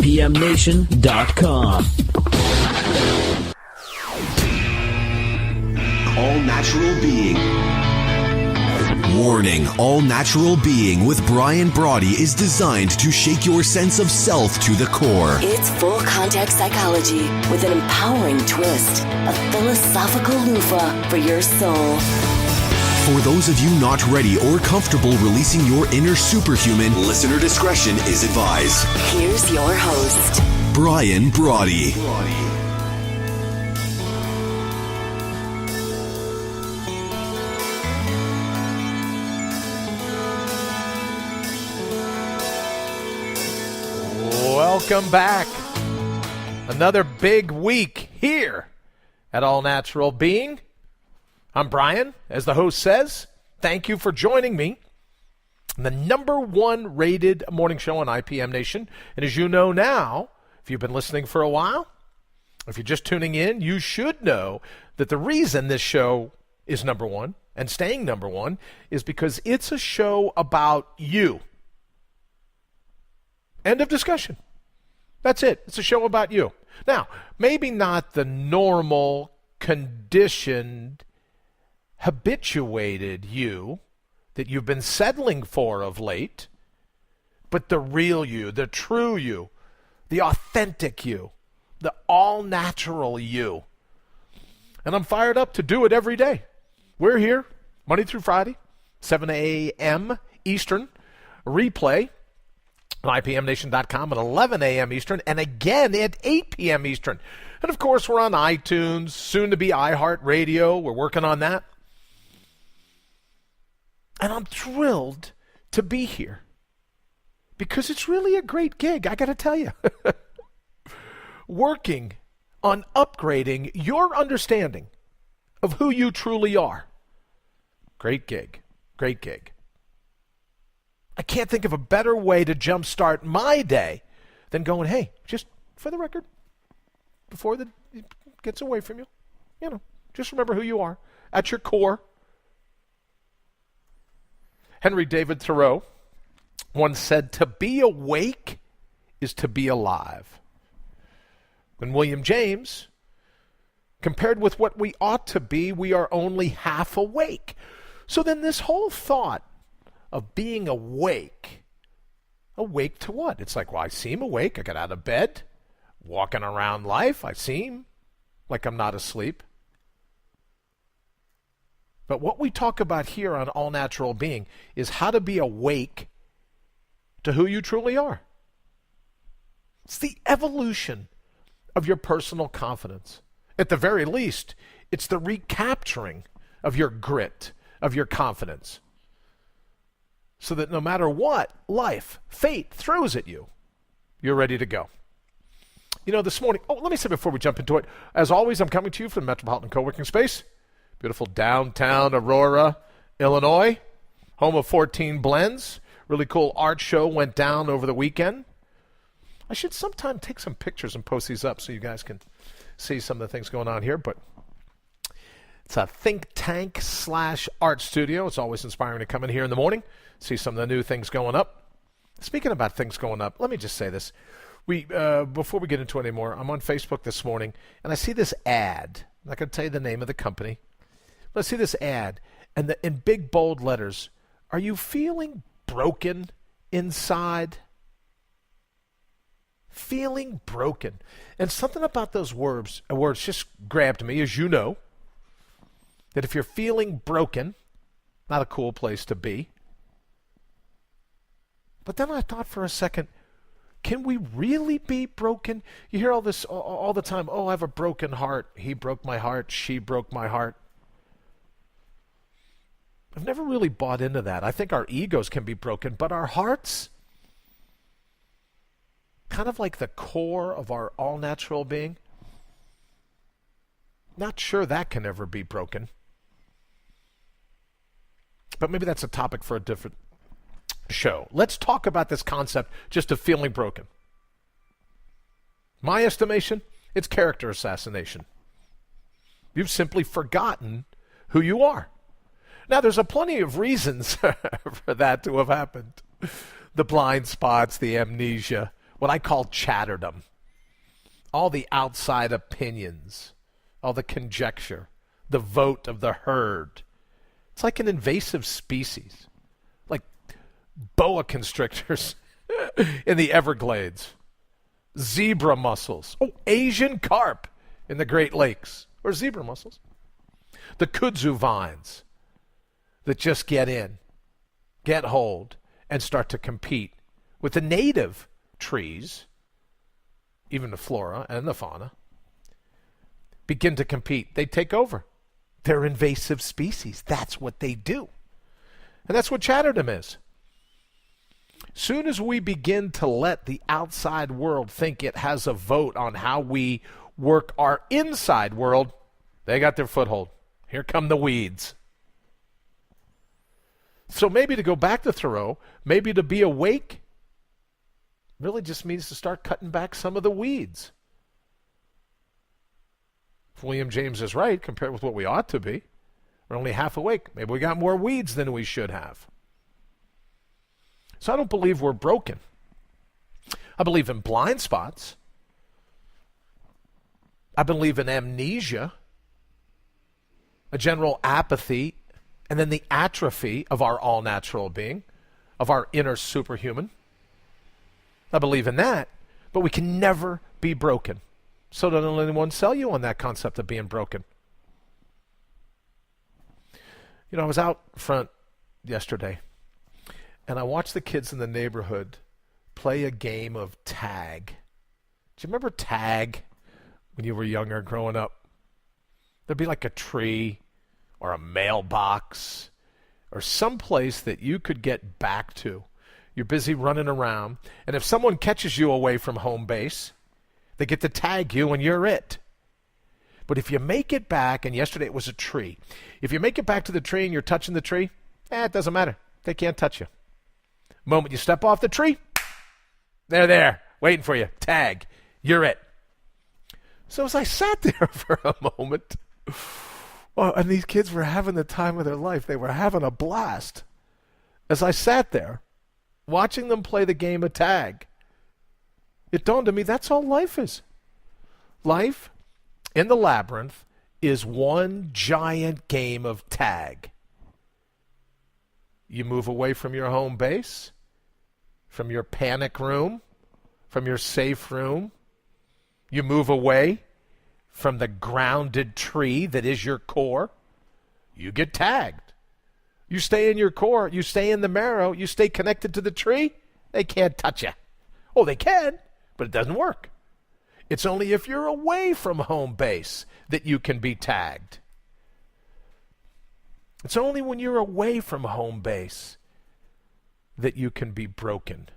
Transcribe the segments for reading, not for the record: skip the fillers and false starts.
IPMNation.com. All natural being. Warning, All Natural Being with Brian Brawdy is designed to shake your sense of self to the core. It's full contact psychology with an empowering twist, a philosophical loofah for your soul. For those of you not ready or comfortable releasing your inner superhuman, listener discretion is advised. Here's your host, Brian Brawdy. Welcome back. Another big week here at All Natural Being. I'm Brian, as the host says. Thank you for joining me. The number one rated morning show on IPM Nation. And as you know now, if you've been listening for a while, if you're just tuning in, you should know that the reason this show is number one and staying number one is because it's a show about you. End of discussion. That's it. It's a show about you. Now, maybe not the normal, conditioned, habituated you that you've been settling for of late, but the real you, the true you, the authentic you, the all-natural you. And I'm fired up to do it every day. We're here Monday through Friday, 7 a.m. Eastern, replay on IPMNation.com at 11 a.m. Eastern, and again at 8 p.m. Eastern. And, of course, we're on iTunes, soon to be iHeartRadio. We're working on that. And I'm thrilled to be here because it's really a great gig, I got to tell you. Working on upgrading your understanding of who you truly are. Great gig. Great gig. I can't think of a better way to jumpstart my day than going, hey, just for the record, before it gets away from you, just remember who you are at your core. Henry David Thoreau once said, to be awake is to be alive. When William James, compared with what we ought to be, we are only half awake. So then this whole thought of being awake to what? It's like, well, I seem awake. I got out of bed, walking around life. I seem like I'm not asleep. But what we talk about here on All Natural Being is how to be awake to who you truly are. It's the evolution of your personal confidence. At the very least, it's the recapturing of your grit, of your confidence. So that no matter what life, fate throws at you, you're ready to go. This morning, let me say before we jump into it, as always, I'm coming to you from the Metropolitan Co-working Space, beautiful downtown Aurora, Illinois, home of 14 Blends. Really cool art show went down over the weekend. I should sometime take some pictures and post these up so you guys can see some of the things going on here, but it's a think tank / art studio. It's always inspiring to come in here in the morning, see some of the new things going up. Speaking about things going up, let me just say this. Before we get into it anymore, I'm on Facebook this morning, and I see this ad. I'm not going to tell you the name of the company. But I see this ad, and in big, bold letters, are you feeling broken inside? Feeling broken. And something about those words just grabbed me, as you know, that if you're feeling broken, not a cool place to be. But then I thought for a second, can we really be broken? You hear all this all the time. Oh, I have a broken heart. He broke my heart. She broke my heart. I've never really bought into that. I think our egos can be broken, but our hearts, kind of like the core of our all-natural being, not sure that can ever be broken. But maybe that's a topic for a different show. Let's talk about this concept just of feeling broken. My estimation, it's character assassination. You've simply forgotten who you are. Now, there's a plenty of reasons for that to have happened. The blind spots, the amnesia, what I call chatterdom, all the outside opinions, all the conjecture, the vote of the herd. It's like an invasive species, like boa constrictors in the Everglades, zebra mussels, Asian carp in the Great Lakes, or zebra mussels, the kudzu vines that just get in, get hold, and start to compete with the native trees, even the flora and the fauna, begin to compete. They take over. They're invasive species. That's what they do. And that's what chatterdom is. Soon as we begin to let the outside world think it has a vote on how we work our inside world, they got their foothold. Here come the weeds. So maybe to go back to Thoreau, maybe to be awake, really just means to start cutting back some of the weeds. If William James is right, compared with what we ought to be, we're only half awake. Maybe we got more weeds than we should have. So I don't believe we're broken. I believe in blind spots. I believe in amnesia, a general apathy, and then the atrophy of our all-natural being, of our inner superhuman. I believe in that, but we can never be broken. So don't let anyone sell you on that concept of being broken. You know, I was out front yesterday, and I watched the kids in the neighborhood play a game of tag. Do you remember tag when you were younger, growing up? There'd be like a tree or a mailbox or some place that you could get back to. You're busy running around, and if someone catches you away from home base, they get to tag you and you're it. But if you make it back, and yesterday it was a tree, if you make it back to the tree and you're touching the tree, it doesn't matter. They can't touch you. The moment you step off the tree, they're there, waiting for you. Tag. You're it. So as I sat there for a moment, and these kids were having the time of their life. They were having a blast. As I sat there, watching them play the game of tag, it dawned on me that's all life is. Life in the labyrinth is one giant game of tag. You move away from your home base, from your panic room, from your safe room. You move away from the grounded tree that is your core. You get tagged. You stay in your core. You stay in the marrow. You stay connected to the tree. They can't touch you. Oh, they can, but it doesn't work. It's only if you're away from home base that you can be tagged. It's only when you're away from home base that you can be broken.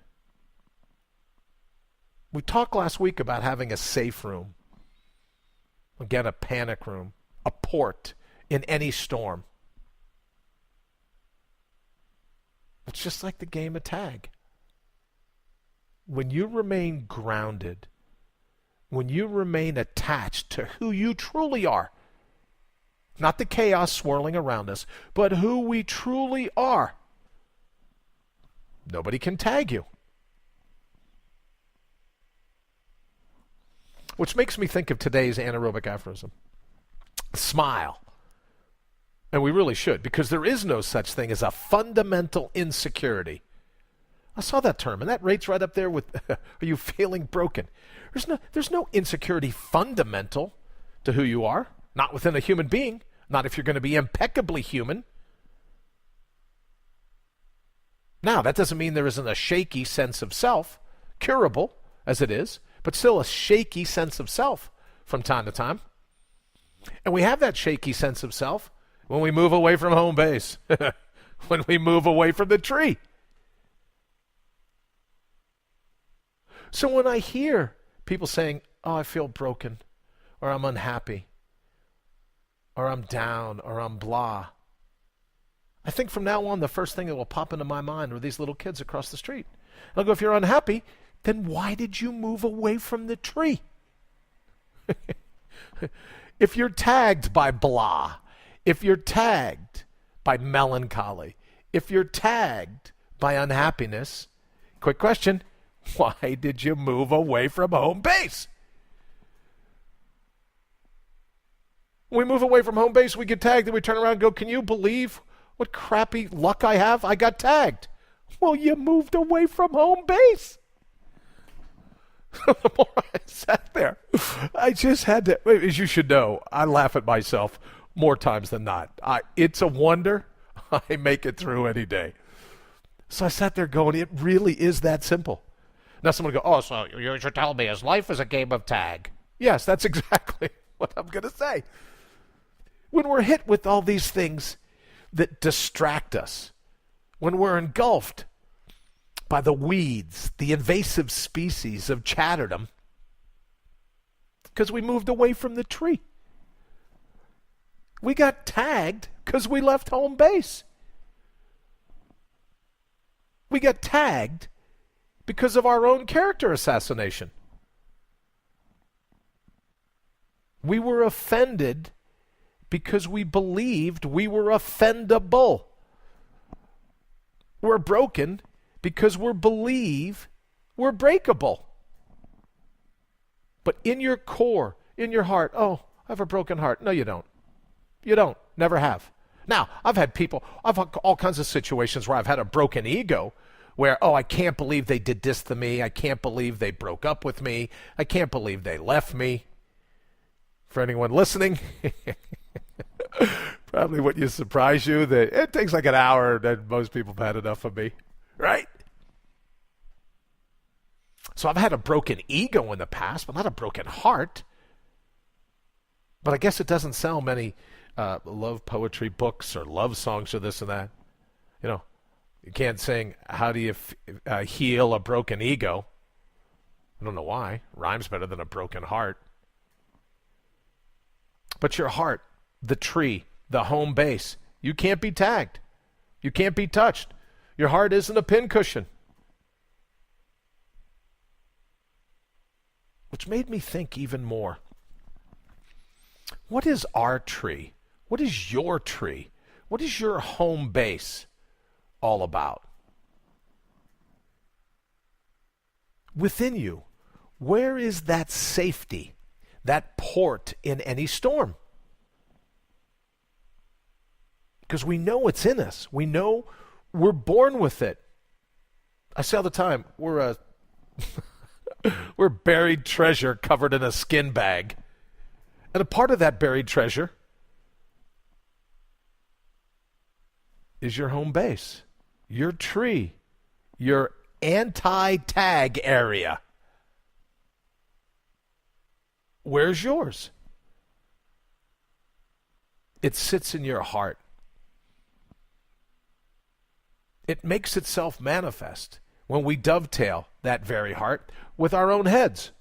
We talked last week about having a safe room. Again, a panic room, a port in any storm. It's just like the game of tag. When you remain grounded, when you remain attached to who you truly are, not the chaos swirling around us, but who we truly are, nobody can tag you. Which makes me think of today's anaerobic aphorism. Smile. And we really should, because there is no such thing as a fundamental insecurity. I saw that term, and that rates right up there with, are you feeling broken? There's no insecurity fundamental to who you are, not within a human being, not if you're going to be impeccably human. Now, that doesn't mean there isn't a shaky sense of self, curable as it is, but still a shaky sense of self from time to time. And we have that shaky sense of self when we move away from home base, when we move away from the tree. So when I hear people saying, oh, I feel broken, or I'm unhappy, or I'm down, or I'm blah, I think from now on the first thing that will pop into my mind are these little kids across the street. I'll go, if you're unhappy, then why did you move away from the tree? If you're tagged by blah, if you're tagged by melancholy, if you're tagged by unhappiness, quick question, Why did you move away from home base? When we move away from home base, we get tagged, and we turn around and go, can you believe what crappy luck I have? I got tagged. Well, you moved away from home base. The more I sat there, I just had to, as you should know, I laugh at myself more times than not. It's a wonder I make it through any day. So I sat there going, it really is that simple. Now someone will go, oh, so you should tell me his life is a game of tag. Yes, that's exactly what I'm going to say. When we're hit with all these things that distract us, when we're engulfed by the weeds, the invasive species of chatterdom, because we moved away from the tree. We got tagged because we left home base. We got tagged because of our own character assassination. We were offended because we believed we were offendable. We're broken because we believe we're breakable. But in your core, in your heart, oh, I have a broken heart. No, you don't. You don't. Never have. Now, I've had all kinds of situations where I've had a broken ego where, oh, I can't believe they did this to me. I can't believe they broke up with me. I can't believe they left me. For anyone listening, probably wouldn't surprise you that it takes like an hour that most people have had enough of me, right? So I've had a broken ego in the past, but not a broken heart. But I guess it doesn't sell many love poetry books or love songs or this and that. You know, you can't sing, how do you heal a broken ego? I don't know why. Rhymes better than a broken heart. But your heart, the tree, the home base, you can't be tagged. You can't be touched. Your heart isn't a pincushion. Which made me think even more. What is our tree? What is your tree? What is your home base all about? Within you, where is that safety, that port in any storm? Because we know it's in us. We know we're born with it. I say all the time, we're buried treasure covered in a skin bag. And a part of that buried treasure is your home base, your tree, your anti-tag area. Where's yours? It sits in your heart. It makes itself manifest when we dovetail that very heart with our own heads.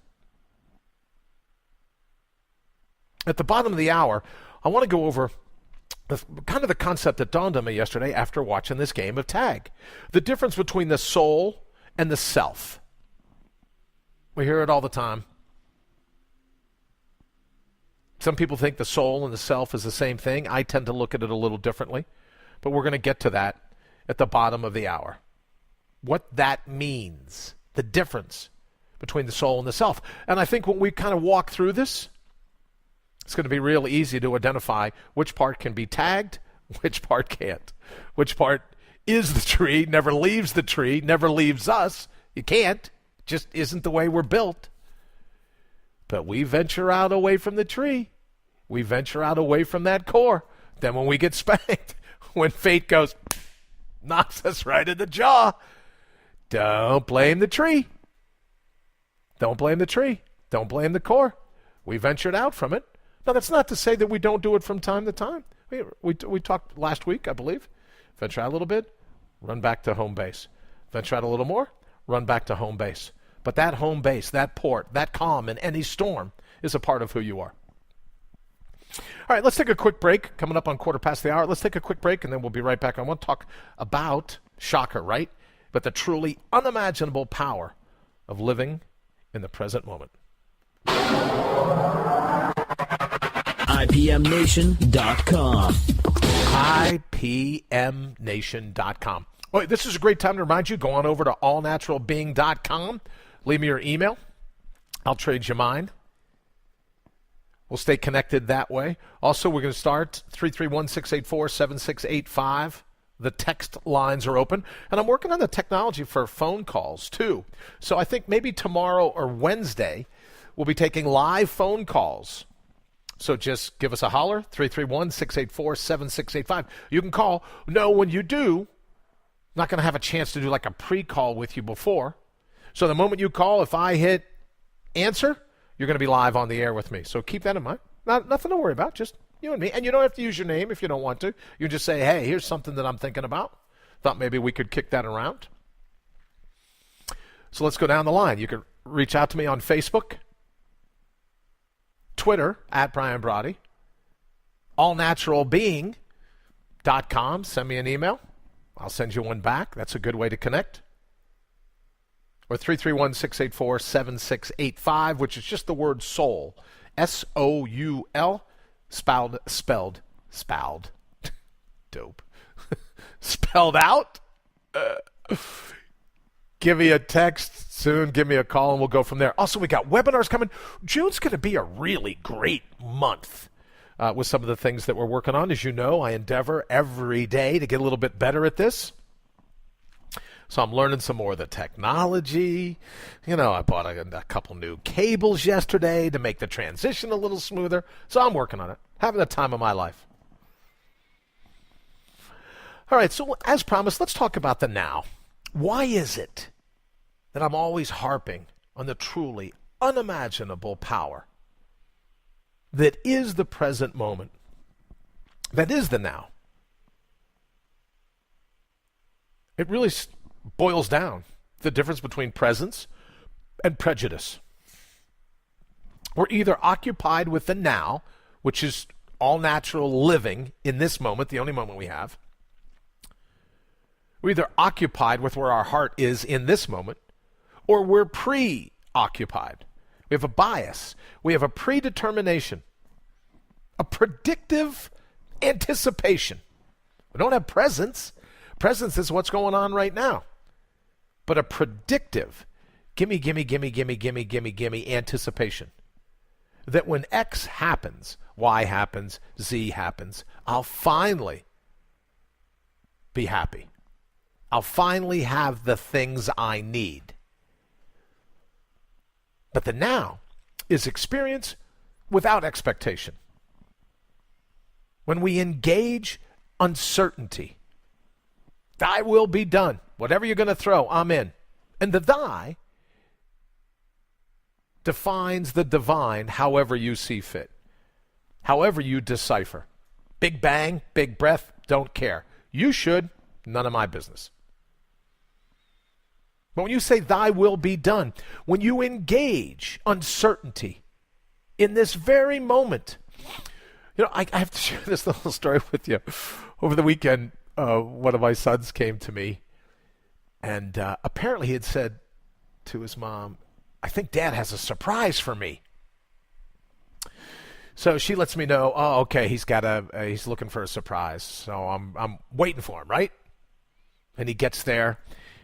At the bottom of the hour, I want to go over the concept that dawned on me yesterday after watching this game of tag. The difference between the soul and the self. We hear it all the time. Some people think the soul and the self is the same thing. I tend to look at it a little differently. But we're going to get to that at the bottom of the hour. What that means. The difference between the soul and the self. And I think when we kind of walk through this, it's going to be real easy to identify which part can be tagged, which part can't. Which part is the tree, never leaves the tree, never leaves us. You can't. Just isn't the way we're built. But we venture out away from the tree. We venture out away from that core. Then when we get spanked, when fate goes, knocks us right in the jaw, don't blame the tree. Don't blame the tree. Don't blame the core. We ventured out from it. Now, that's not to say that we don't do it from time to time. We talked last week, I believe. Venture out a little bit, run back to home base. Venture out a little more, run back to home base. But that home base, that port, that calm in any storm is a part of who you are. All right, let's take a quick break. Coming up on 1:15. Let's take a quick break, and then we'll be right back. I want to talk about, shocker, right? But the truly unimaginable power of living in the present moment. IPMNation.com. IPMNation.com. Oh, this is a great time to remind you, go on over to allnaturalbeing.com. Leave me your email. I'll trade you mine. We'll stay connected that way. Also, we're going to start 331-684-7685. The text lines are open. And I'm working on the technology for phone calls, too. So I think maybe tomorrow or Wednesday, we'll be taking live phone calls. So just give us a holler, 331-684-7685. You can call. No, when you do, I'm not going to have a chance to do like a pre-call with you before. So the moment you call, if I hit answer, you're going to be live on the air with me. So keep that in mind. Nothing to worry about, just you and me. And you don't have to use your name if you don't want to. You can just say, hey, here's something that I'm thinking about. Thought maybe we could kick that around. So let's go down the line. You can reach out to me on Facebook, Twitter, @BrianBrawdy, allnaturalbeing.com. Send me an email. I'll send you one back. That's a good way to connect. Or 331-684-7685, which is just the word soul. S-O-U-L, spelled, dope. Spelled out. Give me a text soon. Give me a call, and we'll go from there. Also, we got webinars coming. June's going to be a really great month with some of the things that we're working on. As you know, I endeavor every day to get a little bit better at this. So I'm learning some more of the technology. You know, I bought a couple new cables yesterday to make the transition a little smoother. So I'm working on it. Having the time of my life. All right, so as promised, let's talk about the now. Why is it that I'm always harping on the truly unimaginable power that is the present moment, that is the now? It really boils down to the difference between presence and prejudice. We're either occupied with the now, which is all natural living in this moment, the only moment we have. We're either occupied with where our heart is in this moment, or we're preoccupied. We have a bias. We have a predetermination, a predictive anticipation. We don't have presence. Presence is what's going on right now. But a predictive, gimme anticipation. That when X happens, Y happens, Z happens, I'll finally be happy. I'll finally have the things I need. But the now is experience without expectation. When we engage uncertainty, thy will be done. Whatever you're going to throw, I'm in. And the thy defines the divine however you see fit, however you decipher. Big bang, big breath, don't care. You should, none of my business. But when you say thy will be done, when you engage uncertainty in this very moment, you know, I have to share this little story with you. Over the weekend, one of my sons came to me, and apparently he had said to his mom, I think Dad has a surprise for me. So she lets me know, oh, okay, he's looking for a surprise. So I'm waiting for him, right? And he gets there,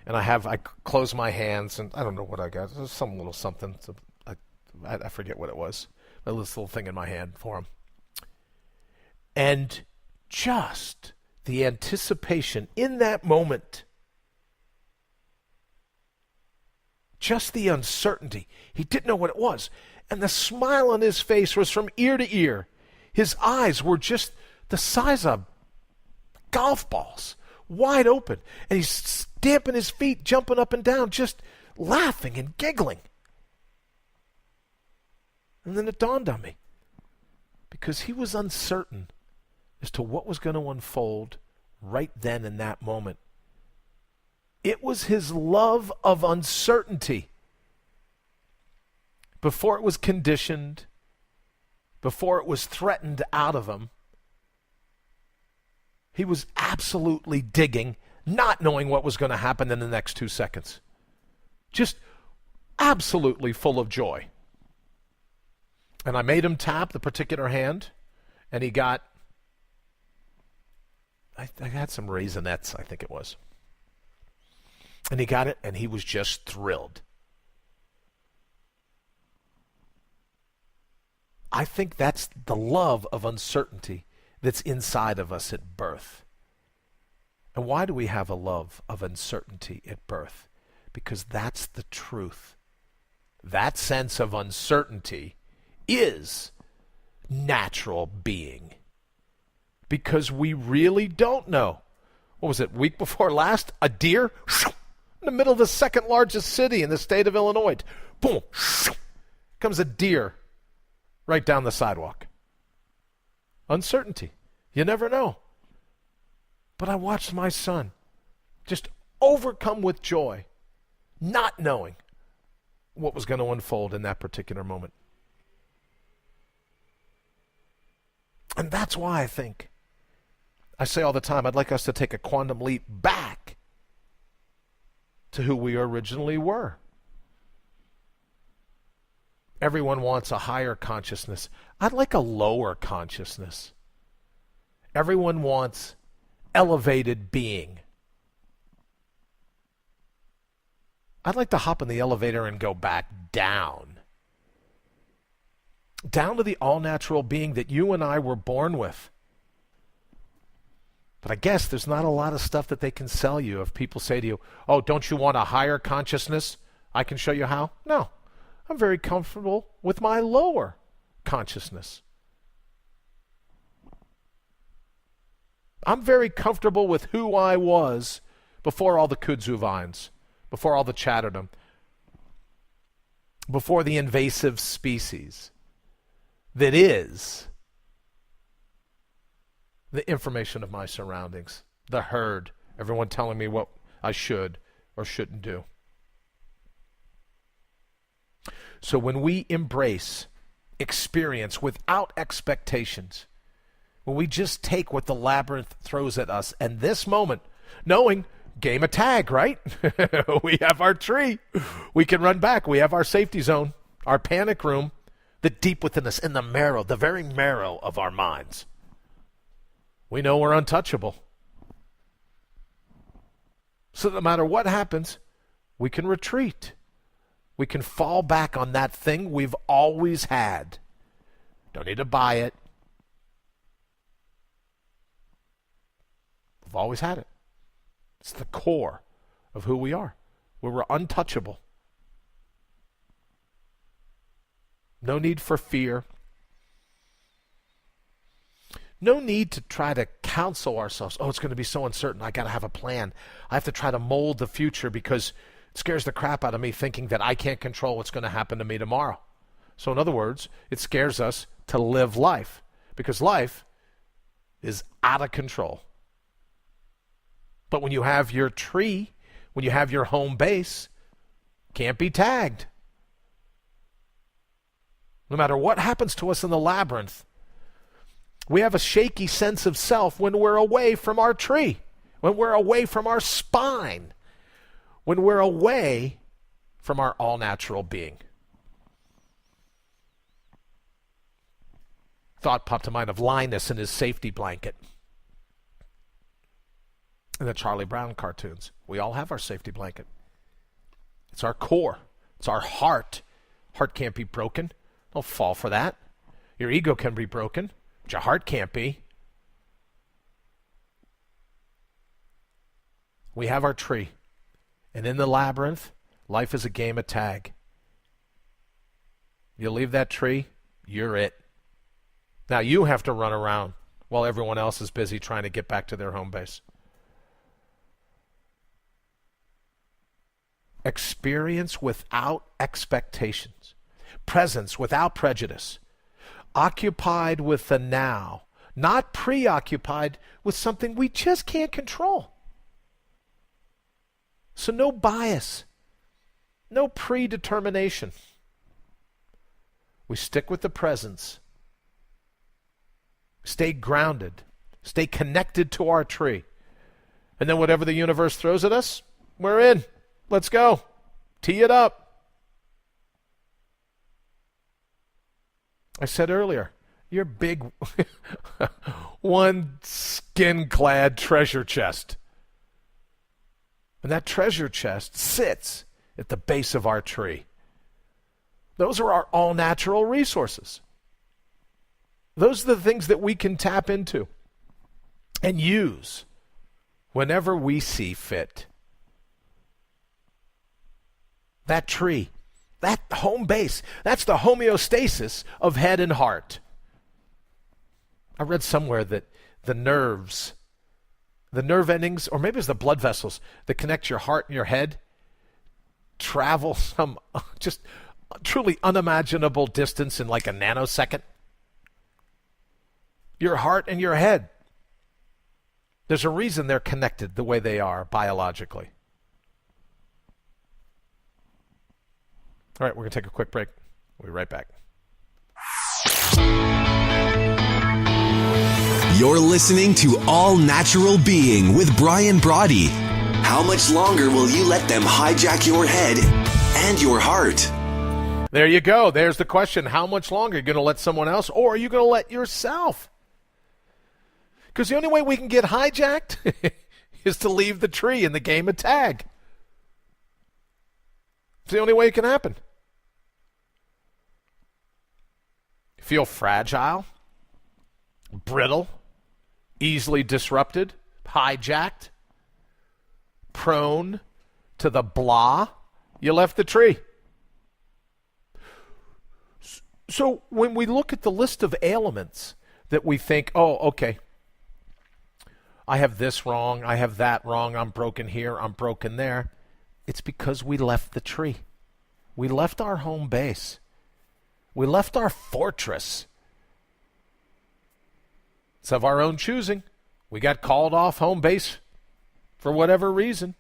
and I close my hands, and I don't know what I got. There's some little something. I forget what it was. This little thing in my hand for him. And just the anticipation in that moment, just the uncertainty. He didn't know what it was. And the smile on his face was from ear to ear. His eyes were just the size of golf balls, wide open. And he's stamping his feet, jumping up and down, just laughing and giggling. And then it dawned on me, because he was uncertain as to what was going to unfold right then in that moment. It was his love of uncertainty. Before it was conditioned, before it was threatened out of him, he was absolutely digging, not knowing what was going to happen in the next 2 seconds. Just absolutely full of joy. And I made him tap the particular hand, and he got, I had some Raisinets, I think it was. And he got it, and he was just thrilled. I think that's the love of uncertainty that's inside of us at birth. And why do we have a love of uncertainty at birth? Because that's the truth. That sense of uncertainty is natural being. Because we really don't know. What was it, week before last? A deer in the middle of the second largest city in the state of Illinois. Boom. Comes a deer right down the sidewalk. Uncertainty. You never know. But I watched my son just overcome with joy, not knowing what was going to unfold in that particular moment. And that's why I say all the time, I'd like us to take a quantum leap back to who we originally were. Everyone wants a higher consciousness. I'd like a lower consciousness. Everyone wants elevated being. I'd like to hop in the elevator and go back down. Down to the all-natural being that you and I were born with. But I guess there's not a lot of stuff that they can sell you if people say to you, oh, don't you want a higher consciousness? I can show you how. No, I'm very comfortable with my lower consciousness. I'm very comfortable with who I was before all the kudzu vines, before all the chatterdom, before the invasive species that is the information of my surroundings, the herd, everyone telling me what I should or shouldn't do. So when we embrace experience without expectations, when we just take what the labyrinth throws at us, and this moment, knowing game of tag, right? We have our tree. We can run back. We have our safety zone, our panic room, the deep within us, in the marrow, the very marrow of our minds. We know we're untouchable. So no matter what happens, we can retreat. We can fall back on that thing we've always had. Don't need to buy it. We've always had it. It's the core of who we are. We're untouchable. No need for fear. No need to try to counsel ourselves. Oh, it's going to be so uncertain. I got to have a plan. I have to try to mold the future because it scares the crap out of me thinking that I can't control what's going to happen to me tomorrow. So in other words, it scares us to live life because life is out of control. But when you have your tree, when you have your home base, can't be tagged. No matter what happens to us in the labyrinth, we have a shaky sense of self when we're away from our tree, when we're away from our spine, when we're away from our all-natural being. Thought popped to mind of Linus and his safety blanket in the Charlie Brown cartoons. We all have our safety blanket. It's our core. It's our heart. Heart can't be broken. Don't fall for that. Your ego can be broken, but your heart can't be. We have our tree. And in the labyrinth, life is a game of tag. You leave that tree, you're it. Now you have to run around while everyone else is busy trying to get back to their home base. Experience without expectations. Presence without prejudice. Occupied with the now. Not preoccupied with something we just can't control. So no bias. No predetermination. We stick with the presence. Stay grounded. Stay connected to our tree. And then whatever the universe throws at us, we're in. Let's go. Tee it up. I said earlier, your big one skin-clad treasure chest. And that treasure chest sits at the base of our tree. Those are our all-natural resources. Those are the things that we can tap into and use whenever we see fit. That tree, that home base, that's the homeostasis of head and heart. I read somewhere that the nerves, the nerve endings, or maybe it's the blood vessels that connect your heart and your head, travel some just truly unimaginable distance in like a nanosecond. Your heart and your head. There's a reason they're connected the way they are biologically. All right, we're going to take a quick break. We'll be right back. You're listening to All Natural Being with Brian Brawdy. How much longer will you let them hijack your head and your heart? There you go. There's the question. How much longer? Are you going to let someone else, or are you going to let yourself? Because the only way we can get hijacked is to leave the tree in the game of tag. It's the only way it can happen. Feel fragile, brittle, easily disrupted, hijacked, prone to the blah, you left the tree. So when we look at the list of ailments that we think, oh, okay, I have this wrong, I have that wrong, I'm broken here, I'm broken there, it's because we left the tree. We left our home base. We left our fortress. It's of our own choosing. We got called off home base for whatever reason.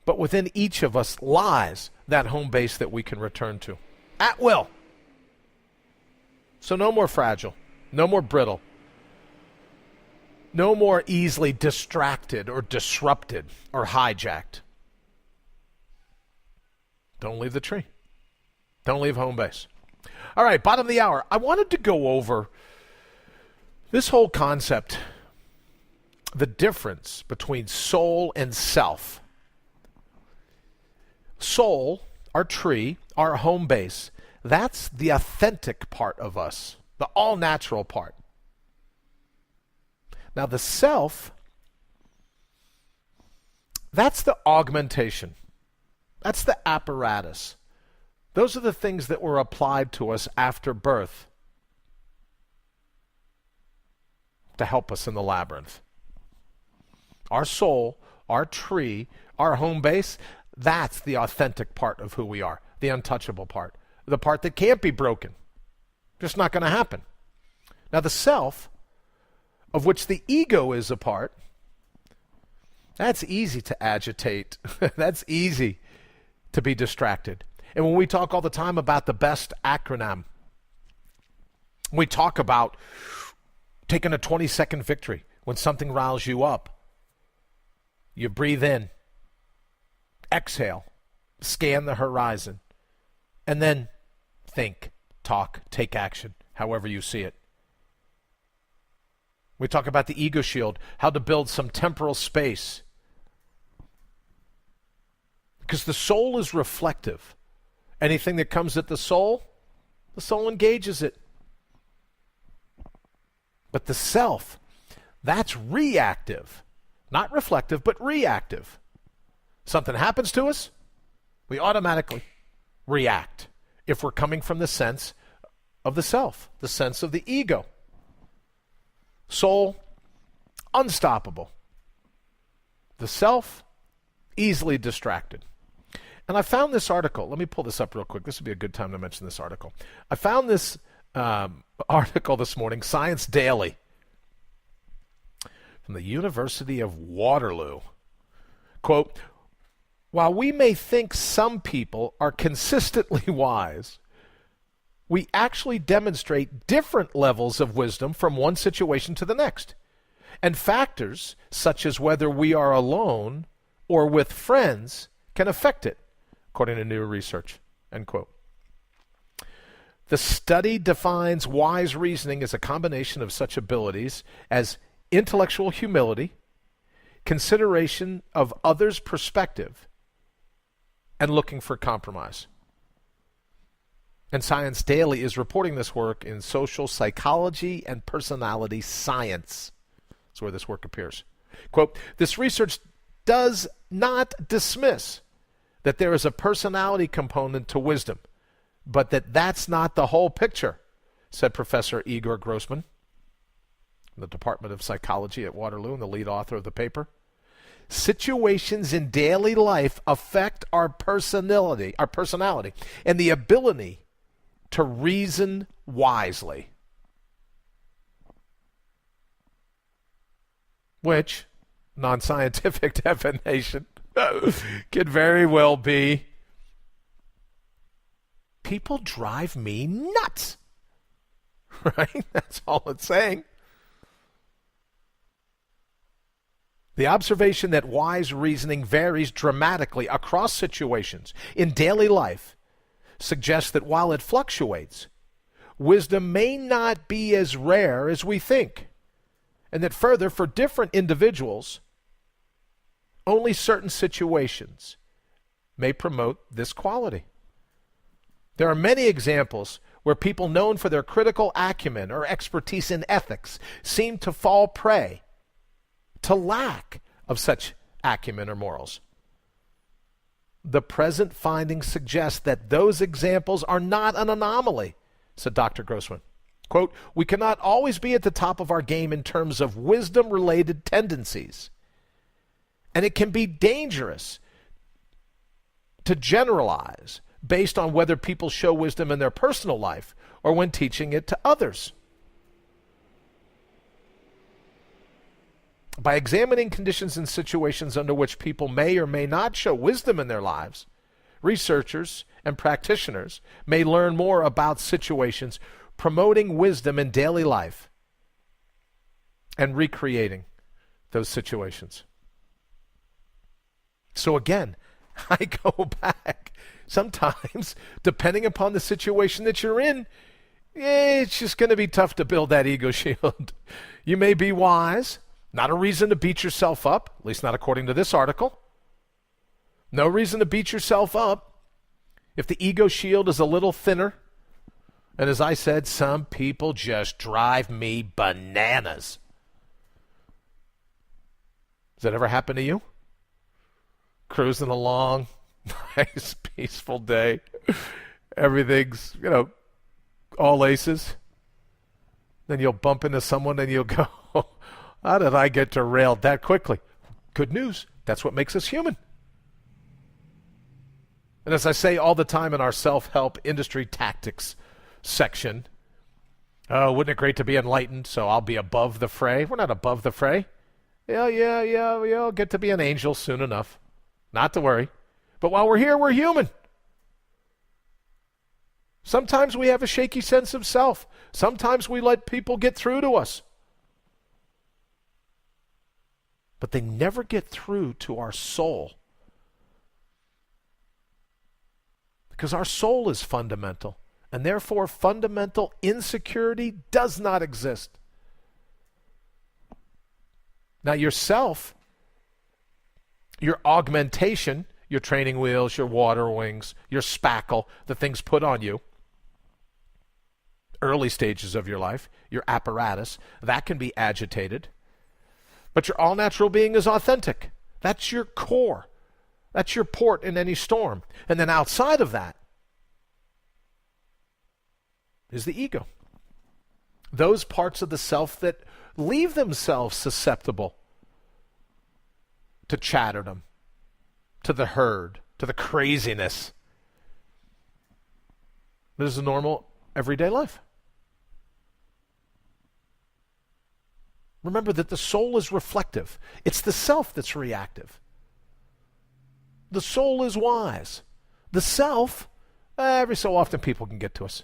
But within each of us lies that home base that we can return to at will. So no more fragile, no more brittle, no more easily distracted or disrupted or hijacked. Don't leave the tree. Don't leave home base. All right, bottom of the hour. I wanted to go over this whole concept, the difference between soul and self. Soul, our tree, our home base, that's the authentic part of us, the all-natural part. Now, the self, that's the augmentation. That's the apparatus. Those are the things that were applied to us after birth to help us in the labyrinth. Our soul, our tree, our home base, that's the authentic part of who we are, the untouchable part, the part that can't be broken. Just not going to happen. Now the self, of which the ego is a part, that's easy to agitate. That's easy to be distracted. And when we talk all the time about the BEST acronym, we talk about taking a 20-second victory. When something riles you up, you breathe in, exhale, scan the horizon, and then think, talk, take action, however you see it. We talk about the ego shield, how to build some temporal space. Because the soul is reflective. Anything that comes at the soul engages it. But the self, that's reactive. Not reflective, but reactive. Something happens to us, we automatically react. If we're coming from the sense of the self, the sense of the ego. Soul, unstoppable. The self, easily distracted. And I found this article. Let me pull this up real quick. This would be a good time to mention this article. I found this article this morning, Science Daily, from the University of Waterloo. Quote, while we may think some people are consistently wise, we actually demonstrate different levels of wisdom from one situation to the next. And factors such as whether we are alone or with friends can affect it, according to new research, end quote. The study defines wise reasoning as a combination of such abilities as intellectual humility, consideration of others' perspective, and looking for compromise. And Science Daily is reporting this work in Social Psychology and Personality Science. That's where this work appears. Quote, this research does not dismiss that there is a personality component to wisdom, but that's not the whole picture, said Professor Igor Grossman, the Department of Psychology at Waterloo and the lead author of the paper. Situations in daily life affect our personality, and the ability to reason wisely, which, non-scientific definition, could very well be, people drive me nuts. Right? That's all it's saying. The observation that wise reasoning varies dramatically across situations in daily life suggests that while it fluctuates, wisdom may not be as rare as we think, and that further, for different individuals, only certain situations may promote this quality. There are many examples where people known for their critical acumen or expertise in ethics seem to fall prey to lack of such acumen or morals. The present findings suggest that those examples are not an anomaly, said Dr. Grossman. Quote, we cannot always be at the top of our game in terms of wisdom-related tendencies, and it can be dangerous to generalize based on whether people show wisdom in their personal life or when teaching it to others. By examining conditions and situations under which people may or may not show wisdom in their lives, researchers and practitioners may learn more about situations promoting wisdom in daily life and recreating those situations. So again, I go back. Sometimes, depending upon the situation that you're in, it's just going to be tough to build that ego shield. You may be wise. Not a reason to beat yourself up, at least not according to this article. No reason to beat yourself up if the ego shield is a little thinner. And as I said, some people just drive me bananas. Does that ever happen to you? Cruising along, nice, peaceful day. Everything's, all aces. Then you'll bump into someone and you'll go, how did I get derailed that quickly? Good news. That's what makes us human. And as I say all the time in our self-help industry tactics section, oh, wouldn't it great to be enlightened, so I'll be above the fray? We're not above the fray. Yeah, I'll get to be an angel soon enough. Not to worry. But while we're here, we're human. Sometimes we have a shaky sense of self. Sometimes we let people get through to us. But they never get through to our soul. Because our soul is fundamental, and therefore fundamental insecurity does not exist. Now yourself, your augmentation, your training wheels, your water wings, your spackle, the things put on you, early stages of your life, your apparatus, that can be agitated. But your all-natural being is authentic. That's your core. That's your port in any storm. And then outside of that is the ego. Those parts of the self that leave themselves susceptible to chatterdom, to the herd, to the craziness. This is a normal, everyday life. Remember that the soul is reflective. It's the self that's reactive. The soul is wise. The self, every so often people can get to us.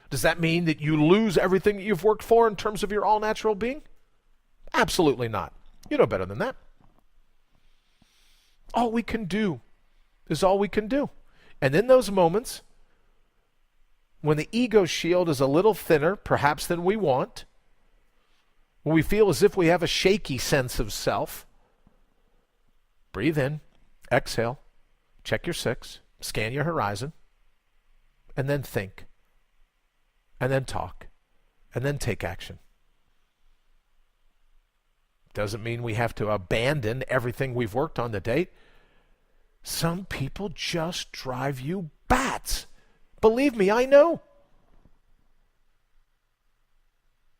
Does that mean that you lose everything that you've worked for in terms of your all-natural being? Absolutely not. You know better than that. All we can do is all we can do. And in those moments, when the ego shield is a little thinner, perhaps than we want, when we feel as if we have a shaky sense of self, Breathe in, exhale, check your 6, scan your horizon, and then think, and then talk, and then take action. Doesn't mean we have to abandon everything we've worked on to date. Some people just drive you bats. Believe me, I know.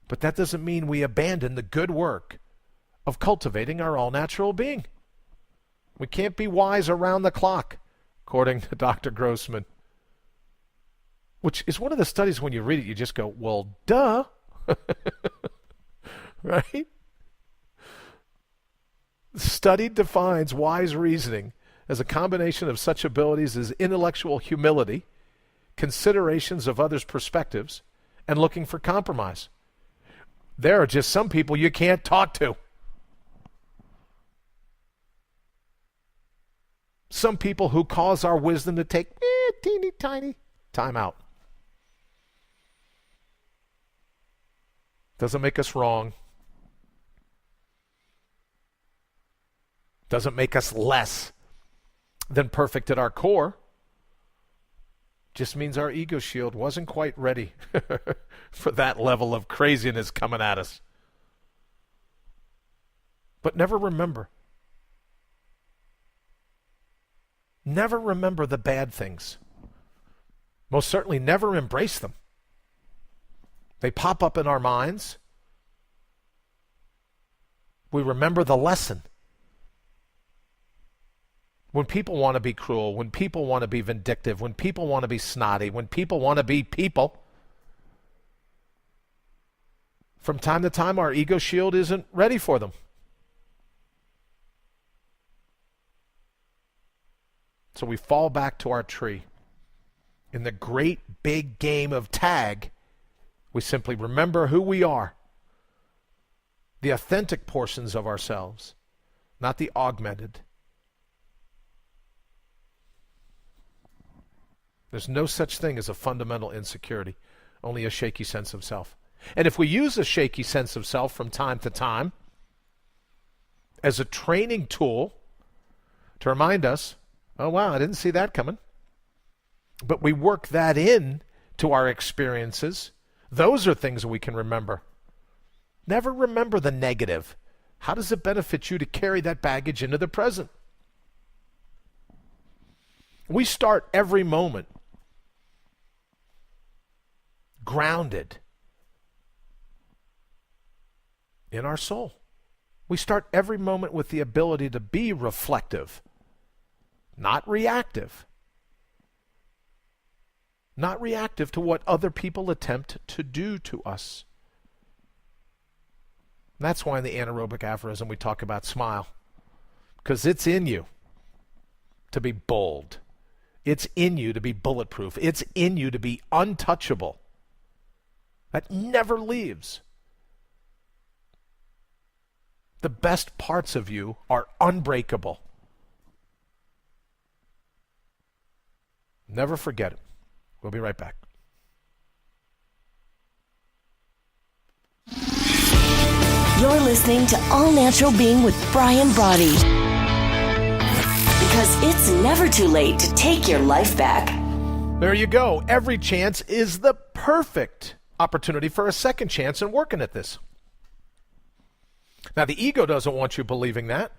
But that doesn't mean we abandon the good work of cultivating our all-natural being. We can't be wise around the clock, according to Dr. Grossman. Which is one of the studies when you read it, you just go, well, duh. Right? The study defines wise reasoning as a combination of such abilities as intellectual humility, considerations of others' perspectives, and looking for compromise. There are just some people you can't talk to. Some people who cause our wisdom to take teeny tiny time out. Doesn't make us wrong. Doesn't make us less than perfect at our core. Just means our ego shield wasn't quite ready for that level of craziness coming at us. But never remember the bad things. Most certainly never embrace them. They pop up in our minds. We remember the lesson. When people want to be cruel, when people want to be vindictive, when people want to be snotty, when people want to be people, from time to time our ego shield isn't ready for them. So we fall back to our tree. In the great big game of tag, we simply remember who we are, the authentic portions of ourselves, not the augmented. There's no such thing as a fundamental insecurity, only a shaky sense of self. And if we use a shaky sense of self from time to time as a training tool to remind us, oh wow, I didn't see that coming, but we work that in to our experiences, those are things that we can remember. Never remember the negative. How does it benefit you to carry that baggage into the present? We start every moment grounded in our soul. We start every moment with the ability to be reflective, not reactive. Not reactive to what other people attempt to do to us. That's why in the anaerobic aphorism we talk about smile. Because it's in you to be bold. It's in you to be bulletproof. It's in you to be untouchable. That never leaves. The best parts of you are unbreakable. Never forget it. We'll be right back. You're listening to All Natural Being with Brian Brawdy. Because it's never too late to take your life back. There you go. Every chance is the perfect opportunity for a second chance in working at this. Now, the ego doesn't want you believing that.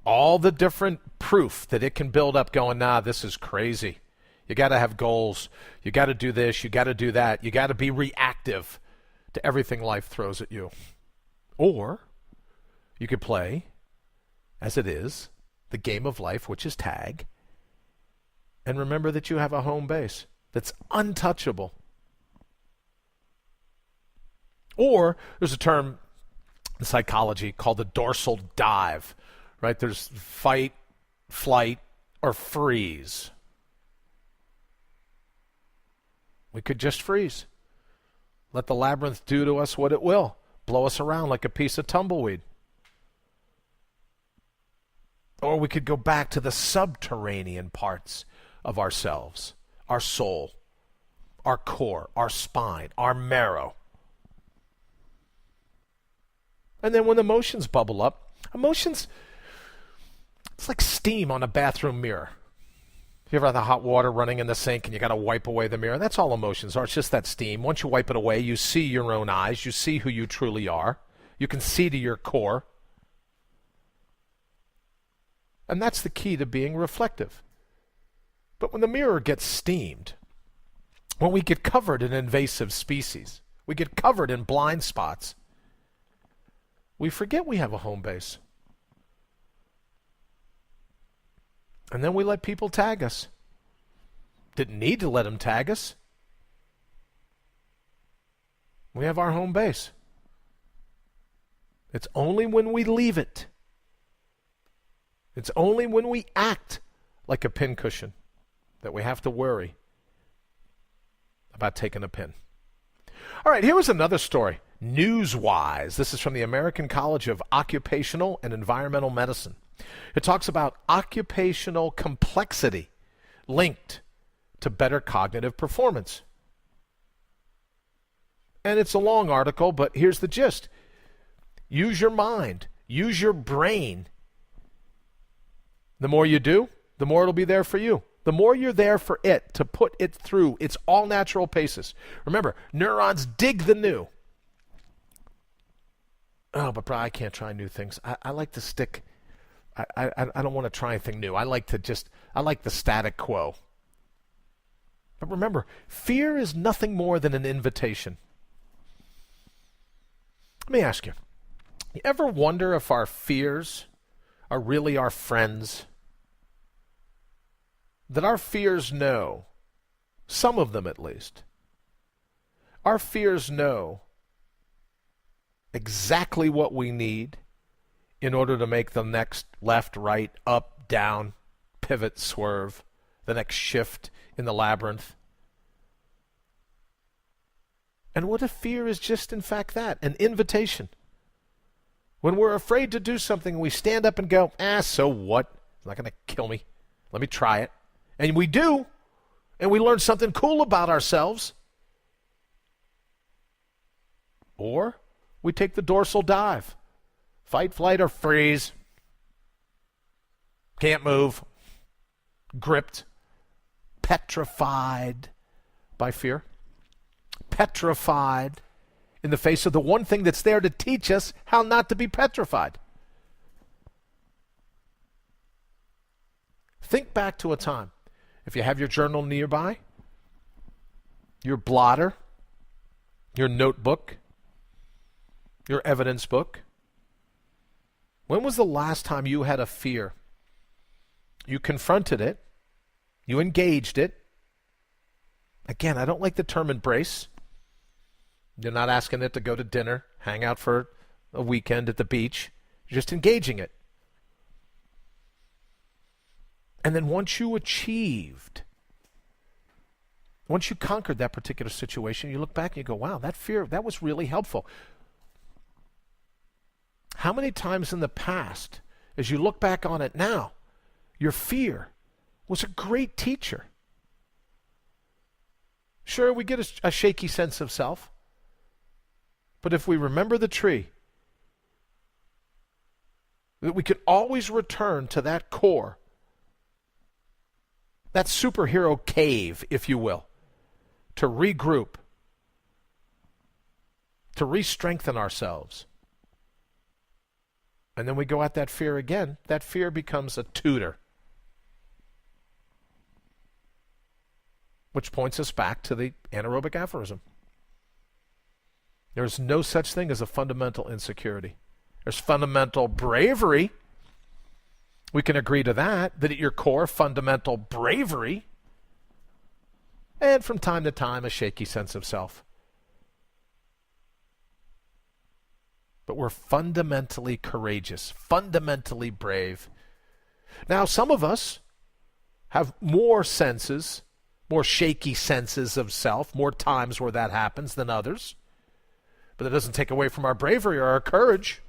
All the different proof that it can build up going, nah, this is crazy. You got to have goals. You got to do this. You got to do that. You got to be reactive to everything life throws at you. Or you could play, as it is, the game of life, which is tag, and remember that you have a home base that's untouchable. Or there's a term in psychology called the dorsal dive, right? There's fight, flight, or freeze. We could just freeze. Let the labyrinth do to us what it will. Blow us around like a piece of tumbleweed. Or we could go back to the subterranean parts of ourselves, our soul, our core, our spine, our marrow. And then when emotions bubble up, emotions, It's like steam on a bathroom mirror. If you ever have the hot water running in the sink and you got to wipe away the mirror, that's all emotions are. It's just that steam. Once you wipe it away, you see your own eyes. You see who you truly are. You can see to your core. And that's the key to being reflective. But when the mirror gets steamed, when we get covered in invasive species, we get covered in blind spots, we forget we have a home base. And then we let people tag us. Didn't need to let them tag us. We have our home base. It's only when we leave it. It's only when we act like a pincushion that we have to worry about taking a pin. All right, here was another story. Newswise. This is from the American College of Occupational and Environmental Medicine. It talks about occupational complexity linked to better cognitive performance. And it's a long article, but here's the gist. Use your mind. Use your brain. The more you do, the more it'll be there for you. The more you're there for it to put it through its all natural paces. Remember, neurons dig the new. Oh, but I can't try new things. I like to stick. I don't want to try anything new. I like the static quo. But remember, fear is nothing more than an invitation. Let me ask you, you ever wonder if our fears are really our friends? That our fears know, some of them at least, our fears know exactly what we need in order to make the next left, right, up, down, pivot, swerve, the next shift in the labyrinth. And what if fear is just, in fact, that, an invitation? When we're afraid to do something, we stand up and go, so what? It's not going to kill me. Let me try it. And we do, and we learn something cool about ourselves. Or we take the dorsal dive. Fight, flight, or freeze. Can't move. Gripped. Petrified by fear. Petrified in the face of the one thing that's there to teach us how not to be petrified. Think back to a time. If you have your journal nearby, your blotter, your notebook, your evidence book, when was the last time you had a fear? You confronted it, you engaged it. Again, I don't like the term embrace. You're not asking it to go to dinner, hang out for a weekend at the beach. You're just engaging it. And then once you conquered that particular situation, you look back and you go, wow, that fear, that was really helpful. How many times in the past, as you look back on it now, your fear was a great teacher? Sure, we get a shaky sense of self. But if we remember the tree, that we could always return to that core, that superhero cave, if you will, to regroup, to re-strengthen ourselves. And then we go at that fear again. That fear becomes a tutor. Which points us back to the anaerobic aphorism. There's no such thing as a fundamental insecurity. There's fundamental bravery. We can agree to that at your core, fundamental bravery. And from time to time, a shaky sense of self. But we're fundamentally courageous, fundamentally brave. Now, some of us have more senses, more shaky senses of self, more times where that happens than others. But that doesn't take away from our bravery or our courage.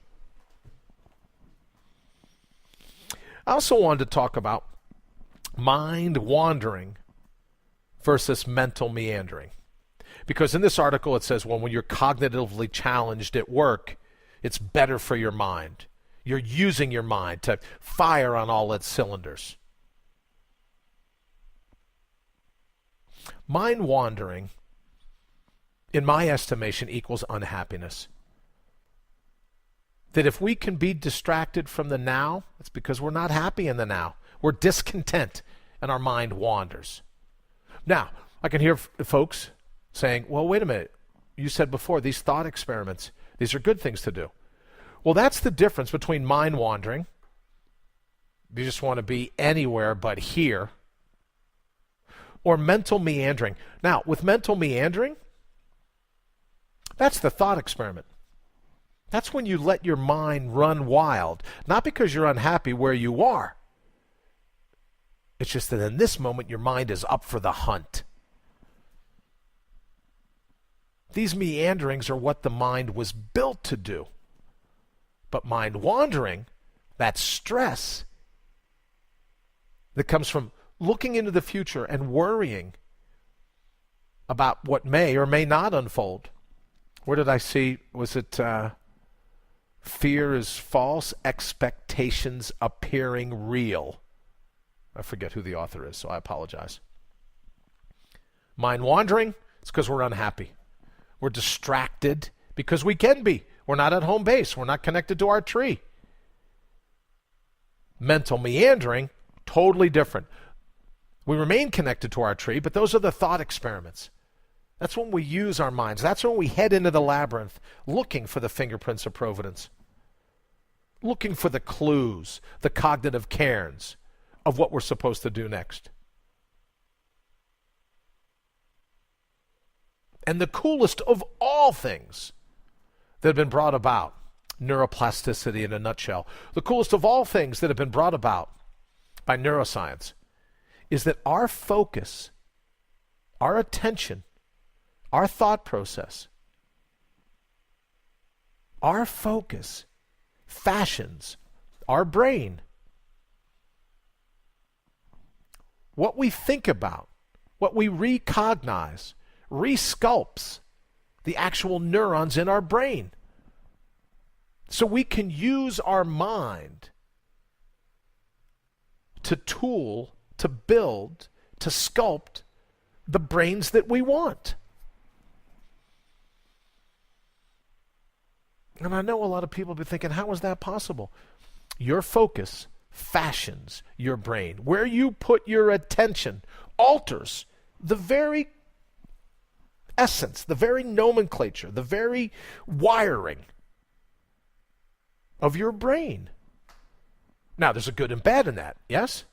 I also wanted to talk about mind wandering versus mental meandering. Because in this article it says, well, when you're cognitively challenged at work, it's better for your mind. You're using your mind to fire on all its cylinders. Mind wandering, in my estimation, equals unhappiness. That if we can be distracted from the now, it's because we're not happy in the now. We're discontent and our mind wanders. Now, I can hear folks saying, well, wait a minute. You said before, these thought experiments, these are good things to do. Well, that's the difference between mind wandering. You just want to be anywhere but here. Or mental meandering. Now, with mental meandering, that's the thought experiment. That's when you let your mind run wild. Not because you're unhappy where you are. It's just that in this moment, your mind is up for the hunt. These meanderings are what the mind was built to do. But mind wandering, that stress that comes from looking into the future and worrying about what may or may not unfold. Where did I see? Was it fear is false expectations appearing real? I forget who the author is, so I apologize. Mind wandering, it's because we're unhappy. We're distracted because we can be. We're not at home base. We're not connected to our tree. Mental meandering, totally different. We remain connected to our tree, but those are the thought experiments. That's when we use our minds. That's when we head into the labyrinth, looking for the fingerprints of providence, looking for the clues, the cognitive cairns of what we're supposed to do next. And the coolest of all things that have been brought about, neuroplasticity in a nutshell, the coolest of all things that have been brought about by neuroscience is that our focus, our attention, our thought process, our focus fashions our brain. What we think about, what we recognize, resculpts the actual neurons in our brain. So we can use our mind to tool, to build, to sculpt the brains that we want. And I know a lot of people have been thinking, how is that possible? Your focus fashions your brain. Where you put your attention alters the very essence, the very nomenclature, the very wiring of your brain. Now, there's a good and bad in that, yes?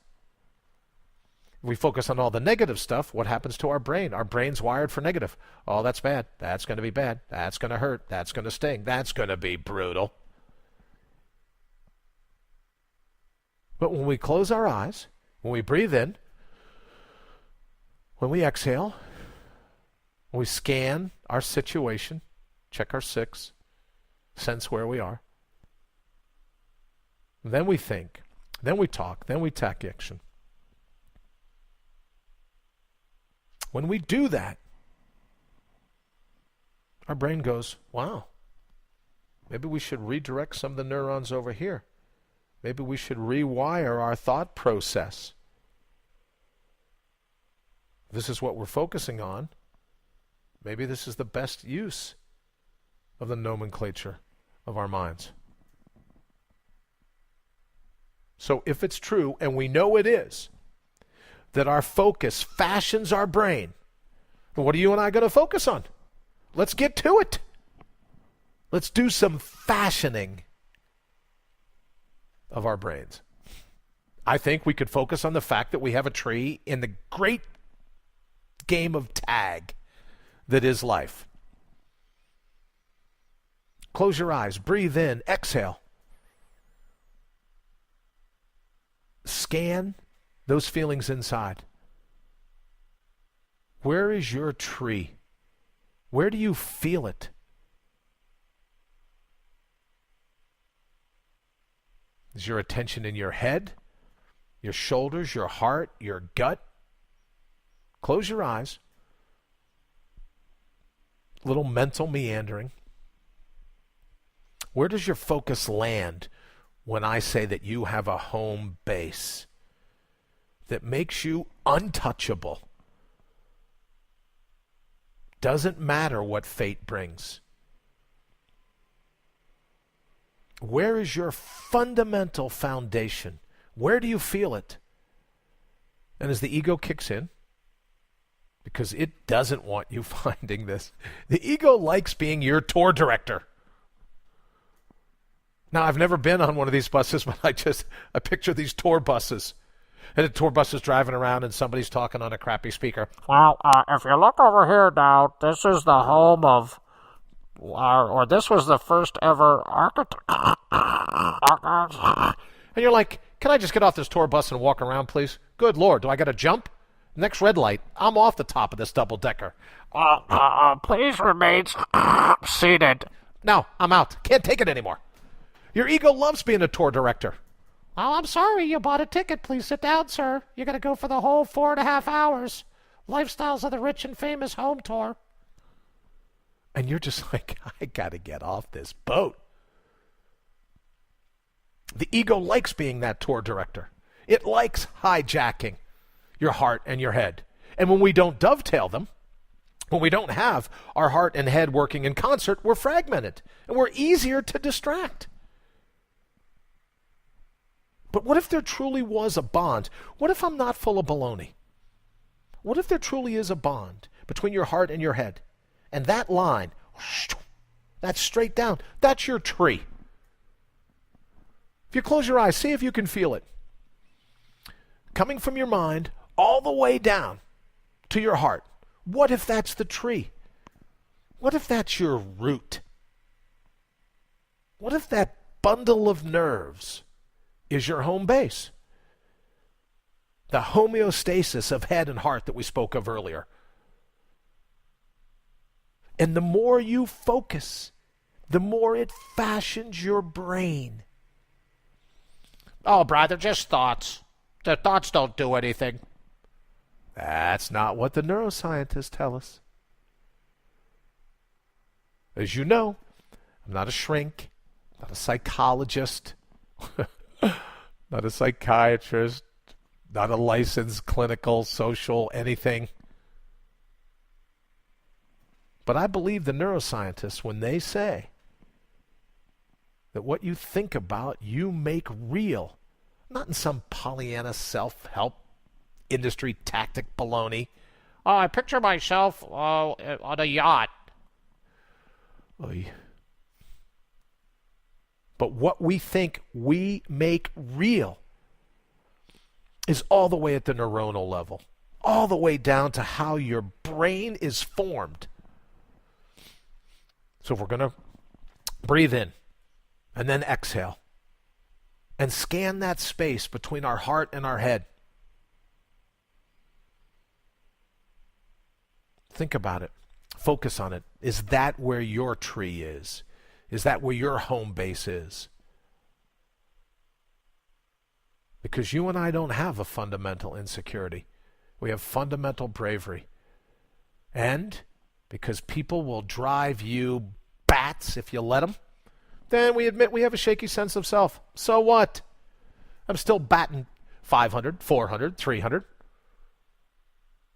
If we focus on all the negative stuff, what happens to our brain? Our brain's wired for negative. Oh, that's bad. That's going to be bad. That's going to hurt. That's going to sting. That's going to be brutal. But when we close our eyes, when we breathe in, when we exhale, when we scan our situation, check our six, sense where we are, then we think, then we talk, then we take action. When we do that, our brain goes, wow, maybe we should redirect some of the neurons over here. Maybe we should rewire our thought process. This is what we're focusing on. Maybe this is the best use of the nomenclature of our minds. So if it's true, and we know it is, that our focus fashions our brain, then what are you and I going to focus on? Let's get to it. Let's do some fashioning of our brains. I think we could focus on the fact that we have a tree in the great game of tag that is life. Close your eyes, breathe in, exhale. Scan those feelings inside. Where is your tree? Where do you feel it? Is your attention in your head, your shoulders, your heart, your gut? Close your eyes. Little mental meandering. Where does your focus land? when I say that you have a home base that makes you untouchable. Doesn't matter what fate brings. Where is your fundamental foundation? Where do you feel it? And as the ego kicks in, because it doesn't want you finding this, the ego likes being your tour director. Now, I've never been on one of these buses, but I picture these tour buses. And the tour bus is driving around and somebody's talking on a crappy speaker. Well, if you look over here now, this is the home of, or this was the first ever architect. And you're like, can I just get off this tour bus and walk around, please? Good Lord, do I got to jump? Next red light, I'm off the top of this double-decker. Please remain seated. No, I'm out. Can't take it anymore. Your ego loves being a tour director. Oh, I'm sorry, you bought a ticket. Please sit down, sir. You're going to go for the whole 4.5 hours. Lifestyles of the Rich and Famous Home Tour. And you're just like, I got to get off this boat. The ego likes being that tour director. It likes hijacking your heart and your head. And when we don't dovetail them, when we don't have our heart and head working in concert, we're fragmented and we're easier to distract. But what if there truly was a bond? What if I'm not full of baloney? What if there truly is a bond between your heart and your head? And that line, that's straight down, that's your tree. If you close your eyes, see if you can feel it. Coming from your mind all the way down to your heart. What if that's the tree? What if that's your root? What if that bundle of nerves is your home base? The homeostasis of head and heart that we spoke of earlier. And the more you focus, the more it fashions your brain. Oh, brother, just thoughts. The thoughts don't do anything. That's not what the neuroscientists tell us. As you know, I'm not a shrink, not a psychologist, not a psychiatrist, not a licensed clinical, social, anything. But I believe the neuroscientists when they say that what you think about, you make real. Not in some Pollyanna self-help industry tactic baloney. Oh, I picture myself on a yacht. Oy. But what we think we make real is all the way at the neuronal level, all the way down to how your brain is formed. So if we're going to breathe in and then exhale and scan that space between our heart and our head. Think about it. Focus on it. Is that where your tree is? Is that where your home base is? Because you and I don't have a fundamental insecurity. We have fundamental bravery. And because people will drive you bats if you let them, then we admit we have a shaky sense of self. So what? I'm still batting 500, 400, 300.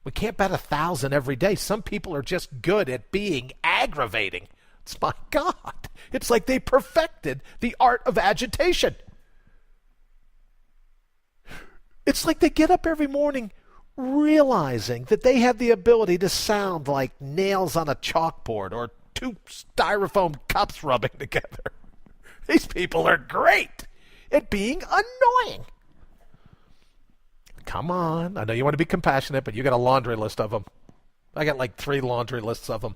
We can't bat 1,000 every day. Some people are just good at being aggravating. It's my God. It's like they perfected the art of agitation. It's like they get up every morning realizing that they have the ability to sound like nails on a chalkboard or two styrofoam cups rubbing together. These people are great at being annoying. Come on. I know you want to be compassionate, but you got a laundry list of them. I got like 3 laundry lists of them.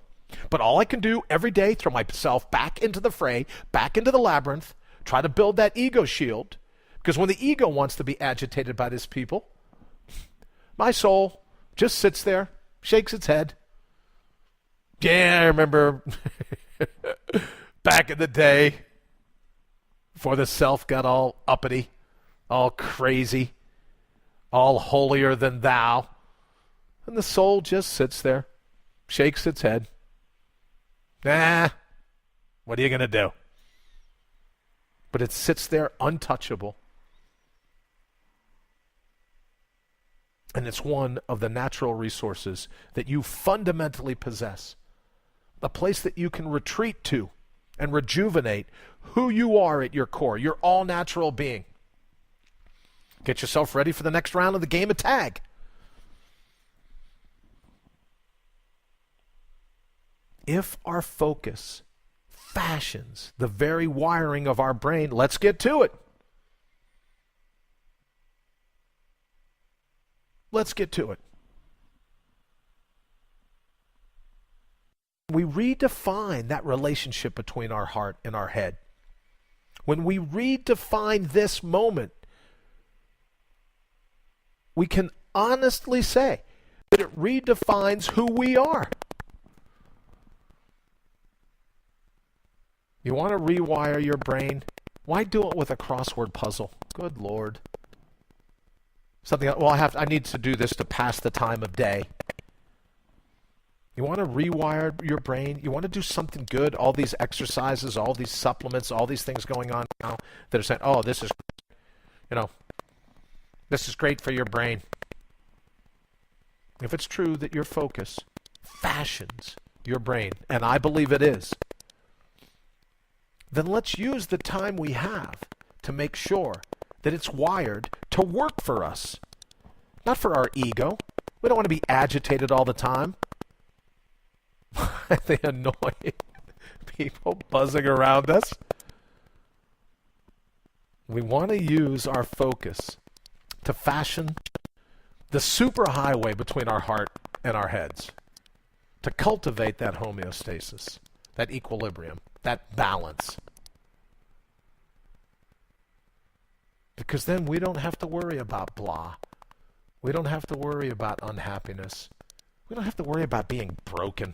But all I can do every day, throw myself back into the fray, back into the labyrinth, try to build that ego shield. Because when the ego wants to be agitated by this people, my soul just sits there, shakes its head. Yeah, I remember back in the day, before the self got all uppity, all crazy, all holier than thou. And the soul just sits there, shakes its head. Nah, what are you going to do? but it sits there untouchable. And it's one of the natural resources that you fundamentally possess. A place that you can retreat to and rejuvenate who you are at your core, your all-natural being. Get yourself ready for the next round of the game of tag. If our focus fashions the very wiring of our brain, let's get to it. Let's get to it. We redefine that relationship between our heart and our head. When we redefine this moment, we can honestly say that it redefines who we are. You want to rewire your brain? Why do it with a crossword puzzle? Good Lord. Something, well, I need to do this to pass the time of day. You want to rewire your brain? You want to do something good? All these exercises, all these supplements, all these things going on now that are saying, oh, this is, this is great for your brain. If it's true that your focus fashions your brain, and I believe it is, then let's use the time we have to make sure that it's wired to work for us, not for our ego. We don't want to be agitated all the time. The annoying people buzzing around us. We want to use our focus to fashion the superhighway between our heart and our heads, to cultivate that homeostasis, that equilibrium, that balance. Because then we don't have to worry about blah. We don't have to worry about unhappiness. We don't have to worry about being broken.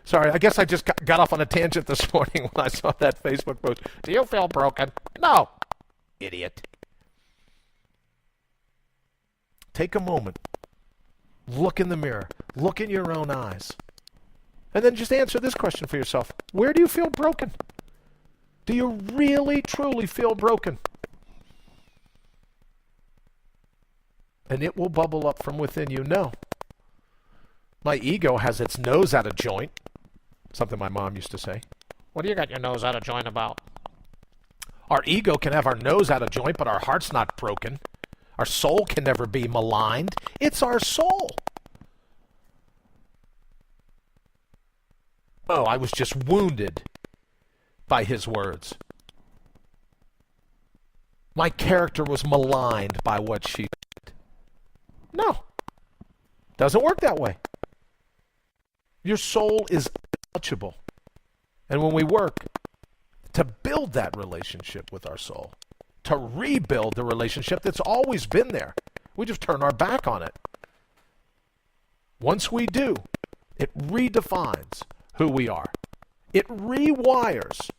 Sorry, I guess I just got off on a tangent this morning when I saw that Facebook post. Do you feel broken? No, idiot. Take a moment. Look in the mirror. Look in your own eyes. And then just answer this question for yourself. Where do you feel broken? Do you really, truly feel broken? And it will bubble up from within you. No. My ego has its nose out of joint. Something my mom used to say. What do you got your nose out of joint about? Our ego can have our nose out of joint, but our heart's not broken. Our soul can never be maligned. It's our soul. Oh, I was just wounded by his words. My character was maligned by what she said. No. Doesn't work that way. Your soul is untouchable. And when we work to build that relationship with our soul, to rebuild the relationship that's always been there, we just turn our back on it. Once we do, it redefines who we are. It rewires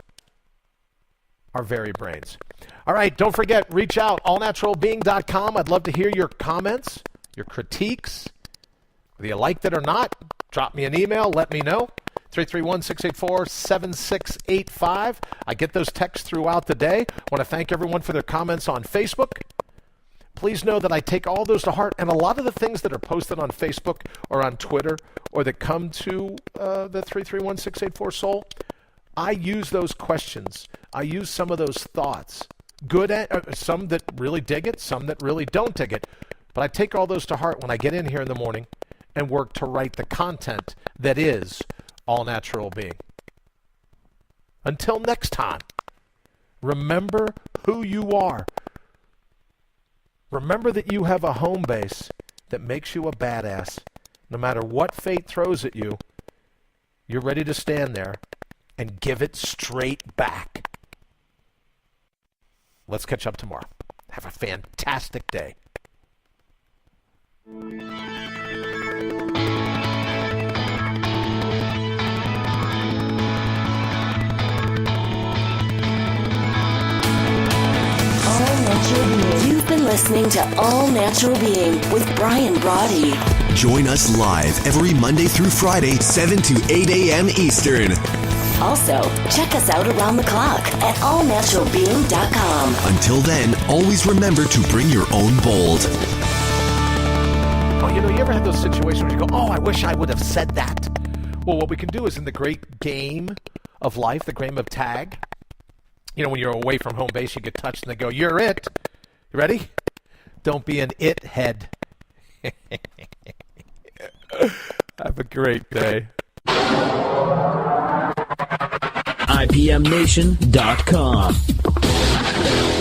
our very brains. All right, don't forget, reach out, allnaturalbeing.com. I'd love to hear your comments, your critiques. Whether you liked it or not, drop me an email, let me know. 331-684-7685. I get those texts throughout the day. I want to thank everyone for their comments on Facebook. Please know that I take all those to heart, and a lot of the things that are posted on Facebook or on Twitter or that come to the 331-684-SOUL, I use those questions. I use some of those thoughts. Some that really dig it, some that really don't dig it. But I take all those to heart when I get in here in the morning and work to write the content that is All Natural Being. Until next time, remember who you are. Remember that you have a home base that makes you a badass. No matter what fate throws at you, you're ready to stand there and give it straight back. Let's catch up tomorrow. Have a fantastic day. You've been listening to All Natural Being with Brian Brawdy. Join us live every Monday through Friday, 7 to 8 a.m. Eastern. Also, check us out around the clock at allnaturalbeing.com. Until then, always remember to bring your own bold. Oh, you ever had those situations where you go, oh, I wish I would have said that? Well, what we can do is in the great game of life, the game of tag, when you're away from home base, you get touched and they go, you're it. You ready? Don't be an it head. Have a great day. IPMNation.com.